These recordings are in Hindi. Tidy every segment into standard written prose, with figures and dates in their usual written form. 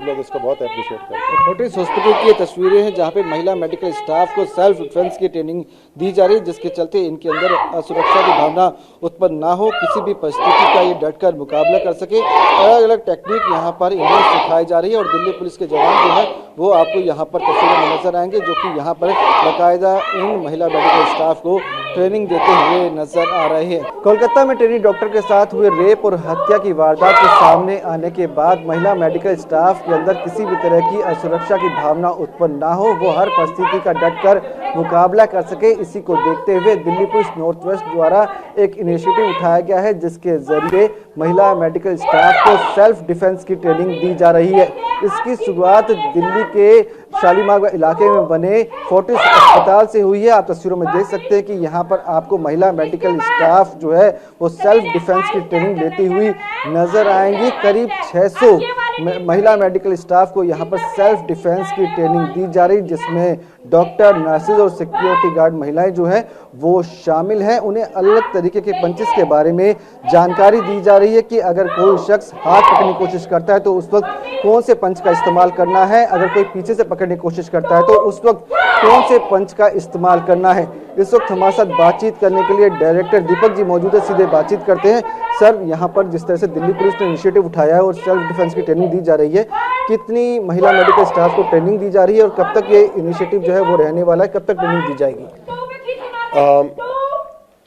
लोग इसको बहुत अप्रिशिएट करते हैं। फोर्टिस हॉस्पिटल की ये तस्वीरें हैं जहां पे महिला मेडिकल स्टाफ को सेल्फ डिफेंस की ट्रेनिंग दी जा रही है, जिसके चलते इनके अंदर असुरक्षा की भावना उत्पन्न ना हो, किसी भी परिस्थिति का ये डटकर मुकाबला कर सके। अलग अलग टेक्निक यहाँ पर इन्हें सिखाई जा रही है और दिल्ली पुलिस के जवान जो है वो आपको यहाँ पर तस्वीरों में नजर आएंगे, जो कि यहाँ पर बाकायदा इन महिला मेडिकल स्टाफ को ट्रेनिंग देते हुए नजर आ रहे हैं। कोलकाता में ट्रेनी डॉक्टर के साथ हुए रेप और हत्या की वारदात के सामने आने के बाद महिला मेडिकल स्टाफ के अंदर किसी भी तरह की असुरक्षा की भावना उत्पन्न ना हो, वो हर परिस्थिति का डटकर मुकाबला कर सके। इसी को देखते हुए दिल्ली पुलिस नॉर्थ वेस्ट द्वारा एक इनिशिएटिव उठाया गया है, जिसके जरिए महिला मेडिकल स्टाफ को सेल्फ डिफेंस की ट्रेनिंग दी जा रही है। इसकी शुरुआत दिल्ली के शालीमार इलाके में बने फोर्टिस अस्पताल से हुई है। आप तस्वीरों में देख सकते हैं कि यहाँ पर आपको महिला मेडिकल स्टाफ जो है वो सेल्फ डिफेंस की ट्रेनिंग लेती हुई नजर आएंगी। करीब 600 महिला मेडिकल स्टाफ को यहाँ पर सेल्फ डिफेंस की ट्रेनिंग दी जा रही, जिसमें डॉक्टर, नर्सेज और सिक्योरिटी गार्ड महिलाएं जो है वो शामिल हैं। उन्हें अलग तरीके के पंचेस के बारे में जानकारी दी जा रही है कि अगर कोई शख्स हाथ पकड़ने की कोशिश करता है तो उस वक्त कौन से पंच का इस्तेमाल करना है, अगर कोई पीछे से पकड़ने की कोशिश करता है तो उस वक्त कौन से पंच का इस्तेमाल करना है। इस वक्त हमारे साथ बातचीत करने के लिए डायरेक्टर दीपक जी मौजूद है, सीधे बातचीत करते हैं। सर, यहाँ पर जिस तरह से दिल्ली पुलिस ने इनिशिएटिव उठाया है और सेल्फ डिफेंस की ट्रेनिंग दी जा रही है, कितनी महिला मेडिकल स्टाफ को ट्रेनिंग दी जा रही है और कब तक ये इनिशिएटिव जो है वो रहने वाला है, कब तक ट्रेनिंग दी जाएगी?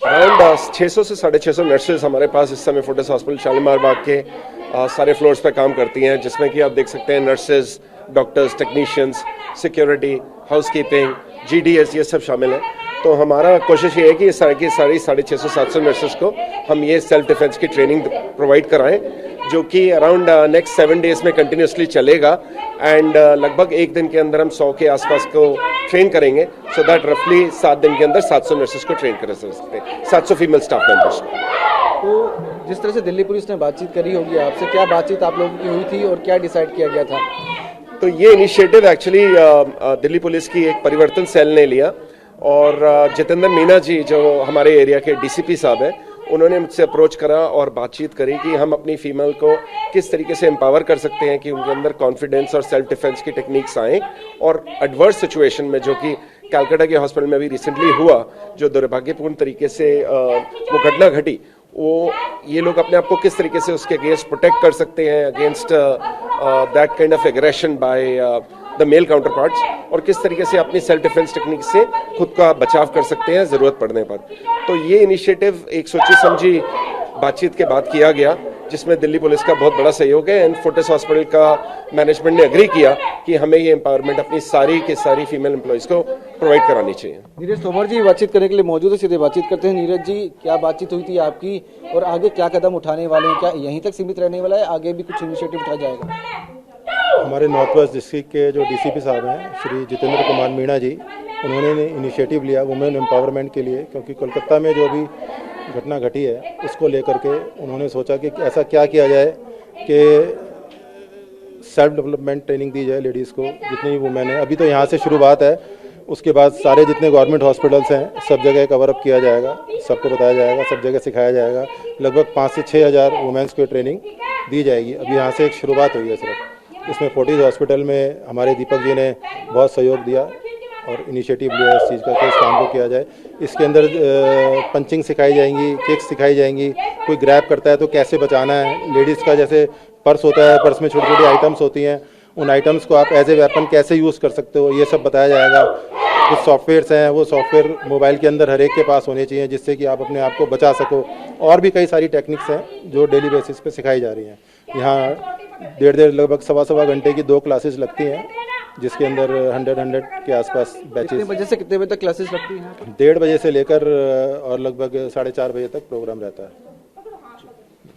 अराउंड 600 से 650 नर्सेज हमारे पास इस समय फोर्टिस हॉस्पिटल शालीमार बाग के सारे फ्लोर्स पे काम करती हैं, जिसमें कि आप देख सकते हैं nurses, doctors, technicians, security, housekeeping, GDS, ये सब शामिल है। तो हमारा कोशिश ये है कि सारी 650-700 नर्सेज को हम ये सेल्फ डिफेंस की ट्रेनिंग प्रोवाइड कराएं, जो कि अराउंड नेक्स्ट 7 डेज में कंटिन्यूसली चलेगा एंड लगभग एक दिन के अंदर हम 100 के आसपास को ट्रेन करेंगे, सो दैट रफली 7 दिन के अंदर 700 नर्सेज को ट्रेन कर सकते हैं, 700 फीमेल स्टाफ मेंबर्स। तो जिस तरह से दिल्ली पुलिस ने बातचीत करी होगी आपसे, क्या बातचीत आप लोगों की हुई थी और क्या डिसाइड किया गया था? तो ये इनिशिएटिव एक्चुअली दिल्ली पुलिस की एक परिवर्तन सेल ने लिया और जितेंद्र मीना जी जो हमारे एरिया के DCP साहब हैं, उन्होंने मुझसे अप्रोच करा और बातचीत करी कि हम अपनी फीमेल को किस तरीके से एम्पावर कर सकते हैं कि उनके अंदर कॉन्फिडेंस और सेल्फ डिफेंस की टेक्निक्स आएँ, और एडवर्स सिचुएशन में, जो कि कलकत्ता के हॉस्पिटल में अभी रिसेंटली हुआ, जो दुर्भाग्यपूर्ण तरीके से वो घटना घटी, वो ये लोग अपने आप को किस तरीके से उसके अगेंस्ट प्रोटेक्ट कर सकते हैं, against that kind of aggression by the male counter parts, और किस तरीके से अपनी सेल्फ डिफेंस टेक्निक से खुद का बचाव कर सकते हैं ज़रूरत पड़ने पर। तो ये इनिशिएटिव एक सोची समझी बातचीत के बाद किया गया, जिसमें दिल्ली पुलिस का बहुत बड़ा सहयोग है एंड फोर्टिस हॉस्पिटल का मैनेजमेंट ने एग्री किया कि हमें ये एम्पावरमेंट अपनी सारी के सारी फीमेल एम्प्लॉइज को प्रोवाइड करानी चाहिए। नीरज तोमर जी बातचीत करने के लिए मौजूद है, सीधे बातचीत करते हैं। नीरज जी, क्या बातचीत हुई थी आपकी और आगे क्या कदम उठाने वाले हैं? क्या यहीं तक सीमित रहने वाला है, आगे भी कुछ इनिशिएटिव उठाया जाएगा? हमारे नॉर्थ वेस्ट डिस्ट्रिक्ट के जो DCP साहब हैं, श्री जितेंद्र कुमार मीणा जी, उन्होंने इनिशिएटिव लिया वुमेन एम्पावरमेंट के लिए, क्योंकि कोलकाता में जो भी घटना घटी है उसको लेकर के उन्होंने सोचा कि ऐसा क्या किया जाए कि सेल्फ डेवलपमेंट ट्रेनिंग दी जाए लेडीज़ को, जितनी वुमेन है। अभी तो यहाँ से शुरुआत है, उसके बाद सारे जितने गवर्नमेंट हॉस्पिटल्स हैं सब जगह कवर अप किया जाएगा, सबको बताया जाएगा, सब जगह सिखाया जाएगा। लगभग 5 से 6 हज़ार वुमेन्स को ट्रेनिंग दी जाएगी। अभी यहाँ से एक शुरुआत हुई है सिर्फ। इसमें फोर्टिस हॉस्पिटल में हमारे दीपक जी ने बहुत सहयोग दिया और इनिशिएटिव लिया इस चीज़ का कि इस काम को किया जाए। इसके अंदर पंचिंग सिखाई जाएंगी, किक्स सिखाई जाएंगी, कोई ग्रैब करता है तो कैसे बचाना है। लेडीज़ का जैसे पर्स होता है, पर्स में छोटी छोटी आइटम्स होती हैं, उन आइटम्स को आप एज ए वेपन कैसे यूज़ कर सकते हो, ये सब बताया जाएगा। कुछ सॉफ्टवेयर्स हैं, वो सॉफ्टवेयर मोबाइल के अंदर हर एक के पास होने चाहिए, जिससे कि आप अपने आप को बचा सको। और भी कई सारी टेक्निक्स हैं जो डेली बेसिस पे सिखाई जा रही हैं। यहाँ डेढ़ लगभग सवा घंटे की 2 क्लासेस लगती हैं, जिसके अंदर 100 के आसपास बैचेस। कितने बजे से कितने बजे तक क्लासेस लगती हैं? 1:30 बजे से लेकर और लगभग 4:30 बजे तक प्रोग्राम रहता है।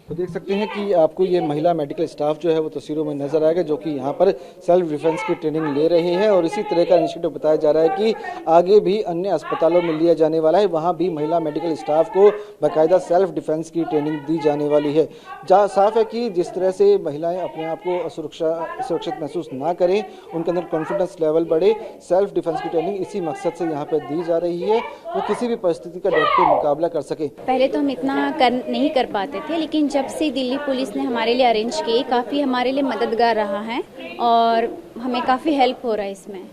तो देख सकते हैं कि आपको ये महिला मेडिकल स्टाफ जो है वो तस्वीरों में नजर आएगा, जो कि यहाँ पर सेल्फ डिफेंस की ट्रेनिंग ले रहे हैं और इसी तरह का इनिशिएटिव बताया जा रहा है कि आगे भी अन्य अस्पतालों में लिया जाने वाला है, वहाँ भी महिला मेडिकल स्टाफ को बाकायदा सेल्फ डिफेंस की ट्रेनिंग दी जाने वाली है। जहाँ साफ है कि जिस तरह से महिलाएं अपने आप को सुरक्षित महसूस ना करें, उनके अंदर कॉन्फिडेंस लेवल बढ़े, सेल्फ डिफेंस की ट्रेनिंग इसी मकसद से यहाँ पर दी जा रही है, वो किसी भी परिस्थिति का डट के मुकाबला कर सके। पहले तो हम इतना नहीं कर पाते थे, लेकिन जब से दिल्ली पुलिस ने हमारे लिए अरेंज की, काफ़ी हमारे लिए मददगार रहा है और हमें काफ़ी हेल्प हो रहा है इसमें।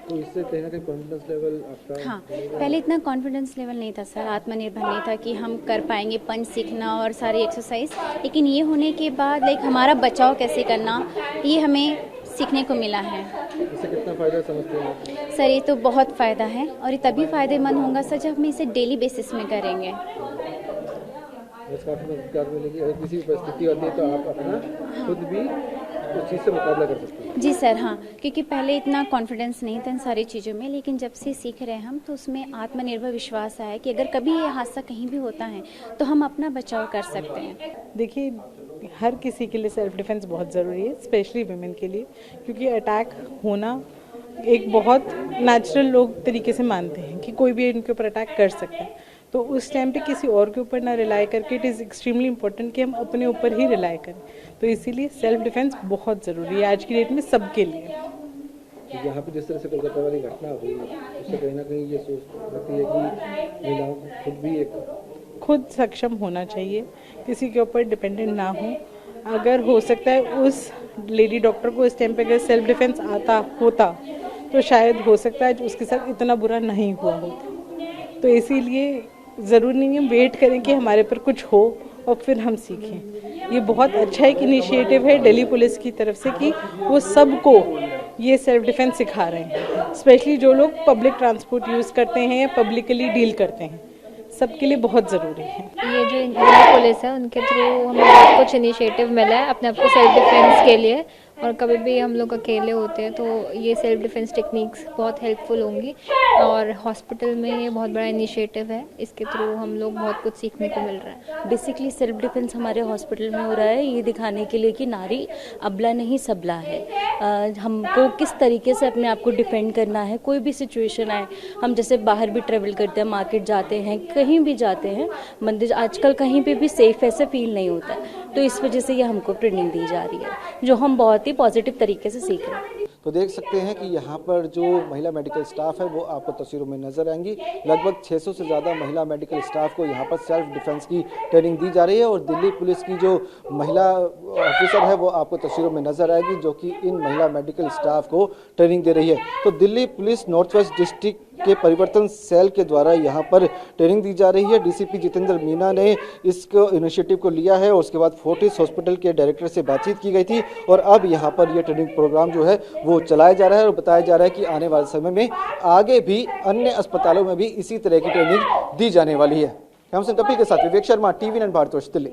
तो इससे कहीं ना कहीं कॉन्फिडेंस लेवल आपका? हाँ, पहले इतना कॉन्फिडेंस लेवल नहीं था सर, आत्मनिर्भर नहीं था कि हम कर पाएंगे पंच सीखना और सारी एक्सरसाइज, लेकिन ये होने के बाद हमारा बचाव कैसे करना, ये हमें सीखने को मिला है। इससे कितना फ़ायदा समझते हैं? सर ये तो बहुत फ़ायदा है और ये तभी फ़ायदेमंद होगा सर जब हम इसे डेली बेसिस में करेंगे। काफ़ी मददगार मिलेगी। अगर किसी भी परिस्थिति होती है तो आप अपना खुद भी उस चीज़ से मुकाबला कर सकते हैं। जी सर, हाँ, क्योंकि पहले इतना कॉन्फिडेंस नहीं था इन सारी चीज़ों में, लेकिन जब से सीख रहे हैं हम तो उसमें आत्मनिर्भर विश्वास आया कि अगर कभी ये हादसा कहीं भी होता है तो हम अपना बचाव कर सकते हैं। देखिए, हर किसी के लिए सेल्फ डिफेंस बहुत ज़रूरी है, स्पेशली वुमेन के लिए, क्योंकि अटैक होना एक बहुत नेचुरल लोग तरीके से मानते हैं कि कोई भी इनके ऊपर अटैक कर सकता है। तो उस टाइम पे किसी और के ऊपर ना रिलाई करके इट इज़ एक्सट्रीमली इम्पोर्टेंट कि हम अपने ऊपर ही रिलाई करें। तो इसीलिए सेल्फ डिफेंस बहुत ज़रूरी है आज की डेट में सबके लिए। यहाँ पे जिस तरह से कोलकाता वाली घटना हुई, उससे कहीं ना कहीं ये सोच होती है कि महिलाओं को खुद भी खुद सक्षम होना चाहिए, किसी के ऊपर डिपेंडेंट ना हो। अगर हो सकता है उस लेडी डॉक्टर को इस टाइम पे अगर सेल्फ डिफेंस आता होता तो शायद हो सकता है उसके साथ इतना बुरा नहीं हुआ होता। तो इसीलिए ज़रूरी नहीं है वेट करें कि हमारे पर कुछ हो और फिर हम सीखें। ये बहुत अच्छा एक इनिशिएटिव है दिल्ली पुलिस की तरफ से कि वो सबको ये सेल्फ डिफेंस सिखा रहे हैं, स्पेशली जो लोग पब्लिक ट्रांसपोर्ट यूज़ करते हैं या पब्लिकली डील करते हैं, सबके लिए बहुत ज़रूरी है। ये जो दिल्ली पुलिस है उनके थ्रू हमें बहुत कुछ इनिशिएटिव मिला है अपने आप को सेल्फ डिफेंस के लिए, और कभी भी हम लोग अकेले होते हैं तो ये सेल्फ डिफेंस टेक्निक्स बहुत हेल्पफुल होंगी। और हॉस्पिटल में ये बहुत बड़ा इनिशिएटिव है, इसके थ्रू हम लोग बहुत कुछ सीखने को मिल रहा है। बेसिकली सेल्फ डिफेंस हमारे हॉस्पिटल में हो रहा है ये दिखाने के लिए कि नारी अबला नहीं सबला है। हमको किस तरीके से अपने आप को डिफेंड करना है, कोई भी सिचुएशन आए। हम जैसे बाहर भी ट्रेवल करते हैं, मार्केट जाते हैं, कहीं भी जाते हैं, मंदिर, आजकल कहीं पे भी सेफ ऐसे फील नहीं होता है। तो इस वजह से ये हमको ट्रेनिंग दी जा रही है जो हम बहुत ही पॉजिटिव तरीके से सीख रहे हैं। तो देख सकते हैं कि यहाँ पर जो महिला मेडिकल स्टाफ है वो आपको तस्वीरों में नजर आएंगी। लगभग 600 से ज़्यादा महिला मेडिकल स्टाफ को यहाँ पर सेल्फ डिफेंस की ट्रेनिंग दी जा रही है और दिल्ली पुलिस की जो महिला ऑफिसर है वो आपको तस्वीरों में नजर आएगी जो कि इन महिला मेडिकल स्टाफ को ट्रेनिंग दे रही है। तो Delhi police north west district के परिवर्तन सेल के द्वारा यहाँ पर ट्रेनिंग दी जा रही है। डीसीपी जितेंद्र मीना ने इसको इनिशिएटिव को लिया है और उसके बाद फोर्टिस हॉस्पिटल के डायरेक्टर से बातचीत की गई थी और अब यहाँ पर यह ट्रेनिंग प्रोग्राम जो है वो चलाया जा रहा है और बताया जा रहा है कि आने वाले समय में आगे भी अन्य अस्पतालों में भी इसी तरह की ट्रेनिंग दी जाने वाली है। हम कपिल के साथ विवेक शर्मा, TV9 भारतवर्ष, दिल्ली।